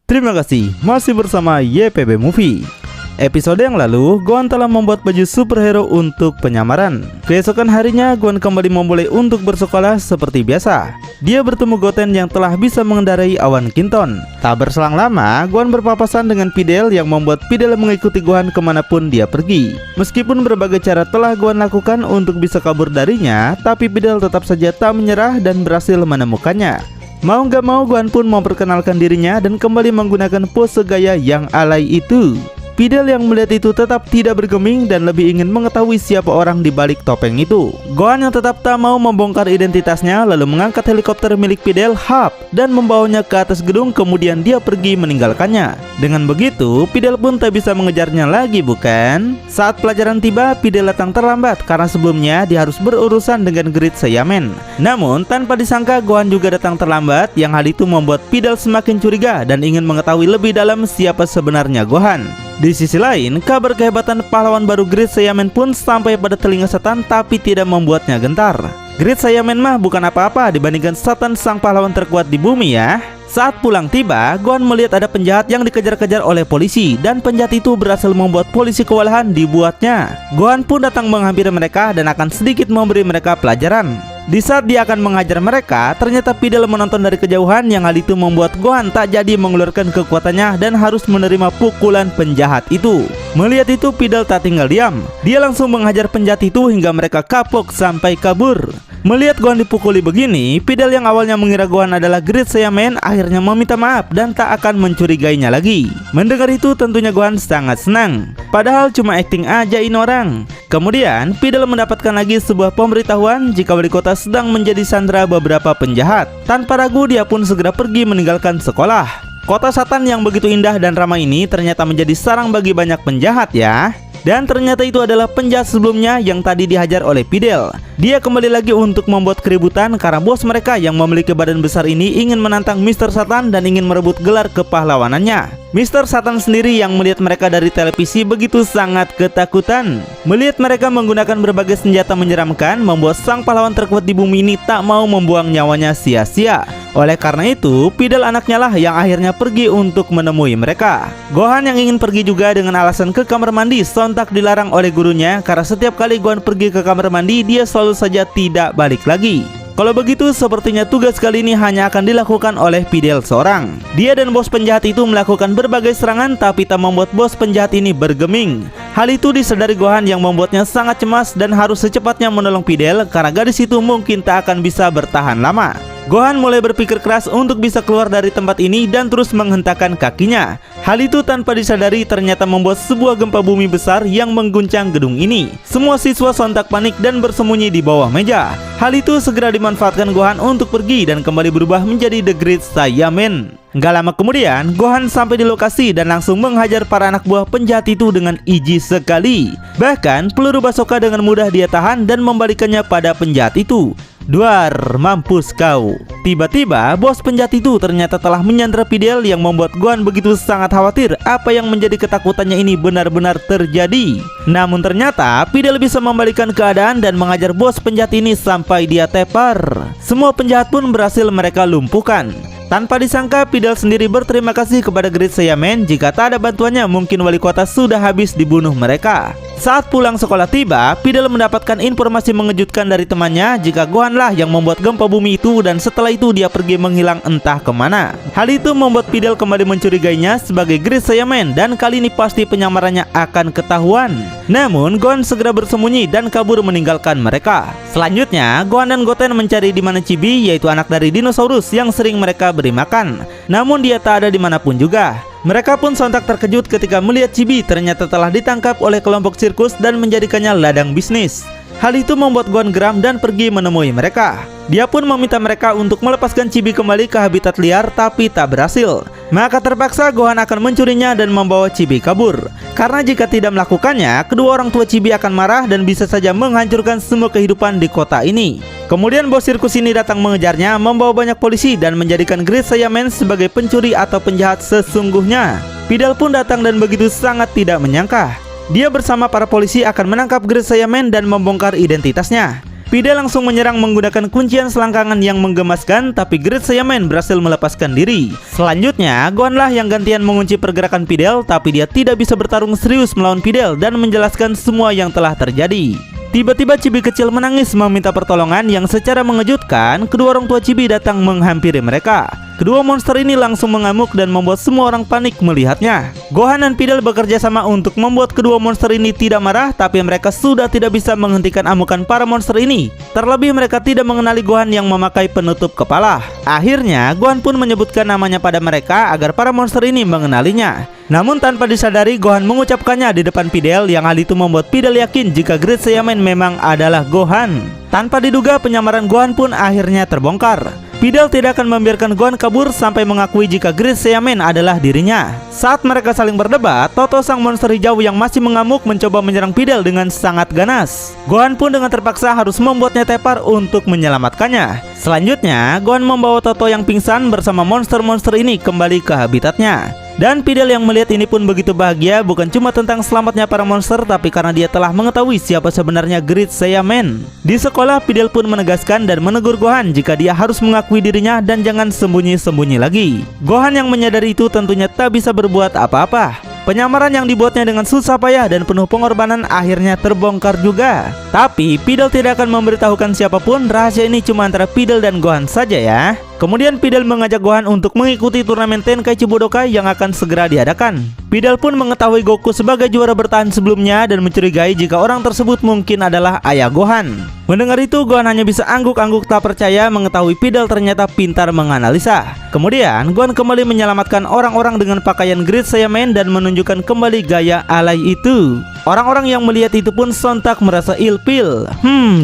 Terima kasih, masih bersama YPB Movie. Episode yang lalu, Gohan telah membuat baju superhero untuk penyamaran. Keesokan harinya, Gohan kembali memulai untuk bersekolah seperti biasa. Dia bertemu Goten yang telah bisa mengendarai awan Kinton. Tak berselang lama, Gohan berpapasan dengan Videl yang membuat Videl mengikuti Gohan kemanapun dia pergi. Meskipun berbagai cara telah Gohan lakukan untuk bisa kabur darinya, tapi Videl tetap saja tak menyerah dan berhasil menemukannya. Mau gak mau, Gohan pun memperkenalkan dirinya dan kembali menggunakan pose gaya yang alay itu. Videl yang melihat itu tetap tidak bergeming dan lebih ingin mengetahui siapa orang di balik topeng itu. Gohan yang tetap tak mau membongkar identitasnya lalu mengangkat helikopter milik Videl, Hap, dan membawanya ke atas gedung, kemudian dia pergi meninggalkannya. Dengan begitu, Videl pun tak bisa mengejarnya lagi, bukan? Saat pelajaran tiba, Videl datang terlambat karena sebelumnya dia harus berurusan dengan Great Saiyaman. Namun, tanpa disangka Gohan juga datang terlambat, yang hal itu membuat Videl semakin curiga dan ingin mengetahui lebih dalam siapa sebenarnya Gohan. Di sisi lain, kabar kehebatan pahlawan baru Great Saiyaman pun sampai pada telinga Satan tapi tidak membuatnya gentar. Great Saiyaman mah bukan apa-apa dibandingkan Satan, sang pahlawan terkuat di bumi ya. Saat pulang tiba, Gohan melihat ada penjahat yang dikejar-kejar oleh polisi dan penjahat itu berhasil membuat polisi kewalahan dibuatnya. Gohan pun datang menghampiri mereka dan akan sedikit memberi mereka pelajaran. Di saat dia akan mengajar mereka, ternyata Videl menonton dari kejauhan, yang hal itu membuat Gohan tak jadi mengeluarkan kekuatannya dan harus menerima pukulan penjahat itu. Melihat itu, Videl tak tinggal diam. Dia langsung menghajar penjahat itu hingga mereka kapok sampai kabur. Melihat Gohan dipukuli begini, Videl yang awalnya mengira Gohan adalah Great Saiyaman akhirnya meminta maaf dan tak akan mencurigainya lagi. Mendengar itu tentunya Gohan sangat senang. Padahal cuma acting aja ini orang. Kemudian Videl mendapatkan lagi sebuah pemberitahuan jika wali kota sedang menjadi sandera beberapa penjahat. Tanpa ragu dia pun segera pergi meninggalkan sekolah. Kota Satan yang begitu indah dan ramai ini ternyata menjadi sarang bagi banyak penjahat ya. Dan ternyata itu adalah penjahat sebelumnya yang tadi dihajar oleh Videl. Dia kembali lagi untuk membuat keributan karena bos mereka yang memiliki badan besar ini ingin menantang Mr. Satan dan ingin merebut gelar kepahlawanannya. Mr. Satan sendiri yang melihat mereka dari televisi begitu sangat ketakutan. Melihat mereka menggunakan berbagai senjata menyeramkan membuat sang pahlawan terkuat di bumi ini tak mau membuang nyawanya sia-sia. Oleh karena itu, Videl anaknya lah yang akhirnya pergi untuk menemui mereka. Gohan yang ingin pergi juga dengan alasan ke kamar mandi sontak dilarang oleh gurunya karena setiap kali Gohan pergi ke kamar mandi dia selalu saja tidak balik lagi. Kalau begitu, sepertinya tugas kali ini hanya akan dilakukan oleh Videl seorang. Dia dan bos penjahat itu melakukan berbagai serangan tapi tak membuat bos penjahat ini bergeming. Hal itu disadari Gohan yang membuatnya sangat cemas dan harus secepatnya menolong Videl karena gadis itu mungkin tak akan bisa bertahan lama. Gohan mulai berpikir keras untuk bisa keluar dari tempat ini dan terus menghentakkan kakinya. Hal itu tanpa disadari ternyata membuat sebuah gempa bumi besar yang mengguncang gedung ini. Semua siswa sontak panik dan bersembunyi di bawah meja. Hal itu segera dimanfaatkan Gohan untuk pergi dan kembali berubah menjadi The Great Saiyaman. Gak lama kemudian, Gohan sampai di lokasi dan langsung menghajar para anak buah penjahat itu dengan iji sekali. Bahkan peluru Basoka dengan mudah dia tahan dan membalikannya pada penjahat itu. Duar, mampus kau. Tiba-tiba bos penjahat itu ternyata telah menyandra Videl yang membuat Gohan begitu sangat khawatir apa yang menjadi ketakutannya ini benar-benar terjadi. Namun ternyata Videl bisa membalikan keadaan dan mengajar bos penjahat ini sampai dia tepar. Semua penjahat pun berhasil mereka lumpuhkan. Tanpa disangka, Videl sendiri berterima kasih kepada Great Saiyaman. Jika tak ada bantuannya, mungkin wali kota sudah habis dibunuh mereka. Saat pulang sekolah tiba, Videl mendapatkan informasi mengejutkan dari temannya jika Gohan lah yang membuat gempa bumi itu dan setelah itu dia pergi menghilang entah kemana. Hal itu membuat Videl kembali mencurigainya sebagai Great Saiyaman dan kali ini pasti penyamarannya akan ketahuan. Namun Gohan segera bersembunyi dan kabur meninggalkan mereka. Selanjutnya, Gohan dan Goten mencari di mana Chibi, yaitu anak dari dinosaurus yang sering mereka beri makan. Namun dia tak ada dimanapun juga. Mereka pun sontak terkejut ketika melihat Chibi ternyata telah ditangkap oleh kelompok sirkus dan menjadikannya ladang bisnis. Hal itu membuat Gohan geram dan pergi menemui mereka. Dia pun meminta mereka untuk melepaskan Chibi kembali ke habitat liar tapi tak berhasil. Maka terpaksa Gohan akan mencurinya dan membawa Chibi kabur. Karena jika tidak melakukannya, kedua orang tua Chibi akan marah dan bisa saja menghancurkan semua kehidupan di kota ini. Kemudian bos sirkus ini datang mengejarnya, membawa banyak polisi dan menjadikan Great Saiyaman sebagai pencuri atau penjahat sesungguhnya. Videl pun datang dan begitu sangat tidak menyangka. Dia bersama para polisi akan menangkap Great Saiyaman dan membongkar identitasnya. Videl langsung menyerang menggunakan kuncian selangkangan yang menggemaskan, tapi Great Saiyaman berhasil melepaskan diri. Selanjutnya, Gohan lah yang gantian mengunci pergerakan Videl, tapi dia tidak bisa bertarung serius melawan Videl dan menjelaskan semua yang telah terjadi. Tiba-tiba Chibi kecil menangis meminta pertolongan yang secara mengejutkan kedua orang tua Chibi datang menghampiri mereka. Kedua monster ini langsung mengamuk dan membuat semua orang panik melihatnya. Gohan dan Videl bekerja sama untuk membuat kedua monster ini tidak marah, tapi mereka sudah tidak bisa menghentikan amukan para monster ini. Terlebih mereka tidak mengenali Gohan yang memakai penutup kepala. Akhirnya Gohan pun menyebutkan namanya pada mereka agar para monster ini mengenalinya. Namun tanpa disadari Gohan mengucapkannya di depan Videl, yang hal itu membuat Videl yakin jika Great Saiyaman memang adalah Gohan. Tanpa diduga penyamaran Gohan pun akhirnya terbongkar. Videl tidak akan membiarkan Gohan kabur sampai mengakui jika Great Saiyaman adalah dirinya. Saat mereka saling berdebat, Toto sang monster hijau yang masih mengamuk mencoba menyerang Videl dengan sangat ganas. Gohan pun dengan terpaksa harus membuatnya tepar untuk menyelamatkannya. Selanjutnya, Gohan membawa Toto yang pingsan bersama monster-monster ini kembali ke habitatnya. Dan Videl yang melihat ini pun begitu bahagia, bukan cuma tentang selamatnya para monster, tapi karena dia telah mengetahui siapa sebenarnya Great Saiyaman. Di sekolah, Videl pun menegaskan dan menegur Gohan jika dia harus mengakui dirinya dan jangan sembunyi-sembunyi lagi. Gohan yang menyadari itu tentunya tak bisa berbuat apa-apa. Penyamaran yang dibuatnya dengan susah payah dan penuh pengorbanan akhirnya terbongkar juga. Tapi Videl tidak akan memberitahukan siapapun, rahasia ini cuma antara Videl dan Gohan saja ya. Kemudian Videl mengajak Gohan untuk mengikuti turnamen Tenkaichi Budokai yang akan segera diadakan. Videl pun mengetahui Goku sebagai juara bertahan sebelumnya dan mencurigai jika orang tersebut mungkin adalah ayah Gohan. Mendengar itu, Gohan hanya bisa angguk-angguk tak percaya mengetahui Videl ternyata pintar menganalisa. Kemudian Gohan kembali menyelamatkan orang-orang dengan pakaian Great Saiyaman dan menunjukkan kembali gaya alay itu. Orang-orang yang melihat itu pun sontak merasa ilfil.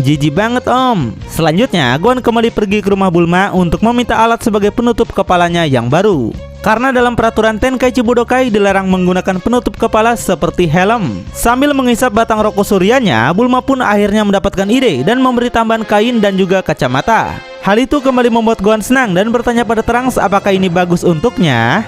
Jijik banget om. Selanjutnya Gohan kembali pergi ke rumah Bulma untuk meminta alat sebagai penutup kepalanya yang baru. Karena dalam peraturan Tenkaichi Budokai dilarang menggunakan penutup kepala seperti helm. Sambil menghisap batang rokok suryanya, Bulma pun akhirnya mendapatkan ide dan memberi tambahan kain dan juga kacamata. Hal itu kembali membuat Gohan senang dan bertanya pada Trunks apakah ini bagus untuknya.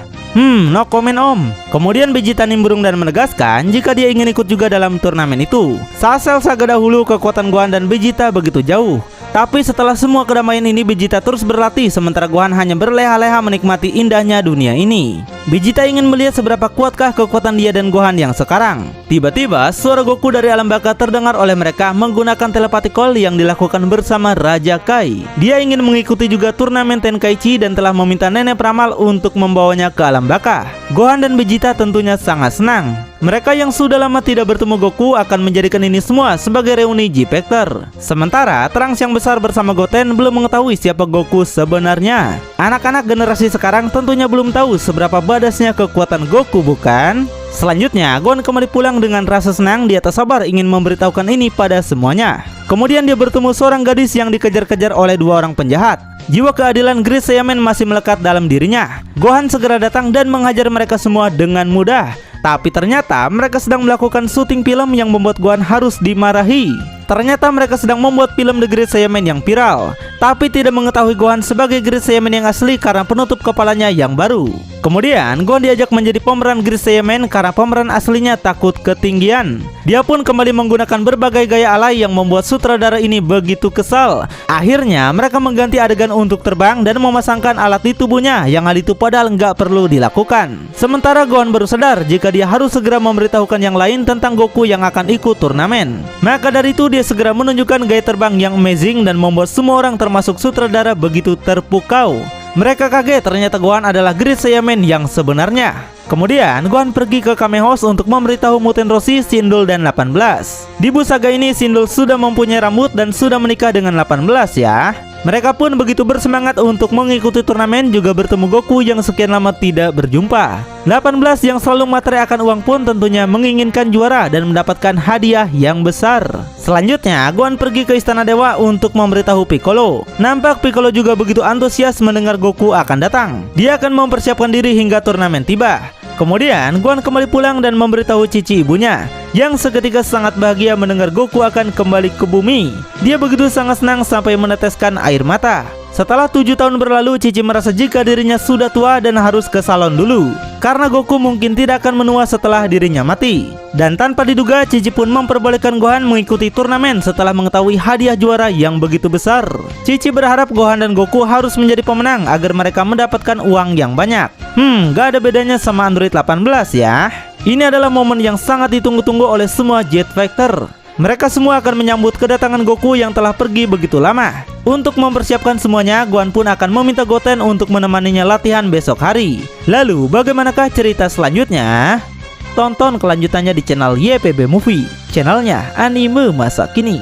No comment om. Kemudian Vegeta nimbrung dan menegaskan jika dia ingin ikut juga dalam turnamen itu. Saat Cell Saga dahulu, kekuatan Gohan dan Vegeta begitu jauh. Tapi setelah semua kedamaian ini, Vegeta terus berlatih sementara Gohan hanya berleha-leha menikmati indahnya dunia ini. Vegeta ingin melihat seberapa kuatkah kekuatan dia dan Gohan yang sekarang. Tiba-tiba suara Goku dari alam baka terdengar oleh mereka menggunakan telepati call yang dilakukan bersama Raja Kai. Dia ingin mengikuti juga turnamen Tenkaichi dan telah meminta nenek peramal untuk membawanya ke alam baka. Gohan dan Vegeta tentunya sangat senang. Mereka yang sudah lama tidak bertemu Goku akan menjadikan ini semua sebagai reuni G-Factor. Sementara Trunks yang besar bersama Goten belum mengetahui siapa Goku sebenarnya. Anak-anak generasi sekarang tentunya belum tahu seberapa badasnya kekuatan Goku, bukan? Selanjutnya Gohan kembali pulang dengan rasa senang. Dia tak sabar ingin memberitahukan ini pada semuanya. Kemudian dia bertemu seorang gadis yang dikejar-kejar oleh dua orang penjahat. Jiwa keadilan Great Saiyaman masih melekat dalam dirinya. Gohan segera datang dan menghajar mereka semua dengan mudah. Tapi ternyata mereka sedang melakukan syuting film yang membuat Gohan harus dimarahi. Ternyata mereka sedang membuat film The Great Saiyaman yang viral, tapi tidak mengetahui Gohan sebagai Great Saiyaman yang asli karena penutup kepalanya yang baru. Kemudian Gohan diajak menjadi pemeran Great Saiyaman karena pemeran aslinya takut ketinggian. Dia pun kembali menggunakan berbagai gaya alay yang membuat sutradara ini begitu kesal. Akhirnya mereka mengganti adegan untuk terbang dan memasangkan alat di tubuhnya, yang hal itu padahal nggak perlu dilakukan. Sementara Gohan baru sadar jika dia harus segera memberitahukan yang lain tentang Goku yang akan ikut turnamen. Maka dari itu dia segera menunjukkan gaya terbang yang amazing dan membuat semua orang termasuk sutradara begitu terpukau. Mereka kaget ternyata Gohan adalah Great Saiyaman yang sebenarnya. Kemudian Gohan pergi ke Kame House untuk memberitahu Muten Roshi, Sindul, dan 18. Di Buu Saga ini Sindul sudah mempunyai rambut dan sudah menikah dengan 18 ya. Mereka pun begitu bersemangat untuk mengikuti turnamen, juga bertemu Goku yang sekian lama tidak berjumpa. 18 yang selalu materai akan uang pun tentunya menginginkan juara dan mendapatkan hadiah yang besar. Selanjutnya Gohan pergi ke Istana Dewa untuk memberitahu Piccolo. Nampak Piccolo juga begitu antusias mendengar Goku akan datang. Dia akan mempersiapkan diri hingga turnamen tiba. Kemudian Gohan kembali pulang dan memberitahu Cici ibunya, yang seketika sangat bahagia mendengar Goku akan kembali ke bumi. Dia begitu sangat senang sampai meneteskan air mata. Setelah 7 tahun berlalu, Cici merasa jika dirinya sudah tua dan harus ke salon dulu. karena Goku mungkin tidak akan menua setelah dirinya mati. Dan tanpa diduga, Cici pun memperbolehkan Gohan mengikuti turnamen setelah mengetahui hadiah juara yang begitu besar. Cici berharap Gohan dan Goku harus menjadi pemenang agar mereka mendapatkan uang yang banyak. Gak ada bedanya sama Android 18 ya. Ini adalah momen yang sangat ditunggu-tunggu oleh semua Jet Factor. Mereka semua akan menyambut kedatangan Goku yang telah pergi begitu lama. Untuk mempersiapkan semuanya, Gohan pun akan meminta Goten untuk menemaninya latihan besok hari. Lalu, bagaimanakah cerita selanjutnya? Tonton kelanjutannya di channel YPB Movie, channelnya anime masa kini.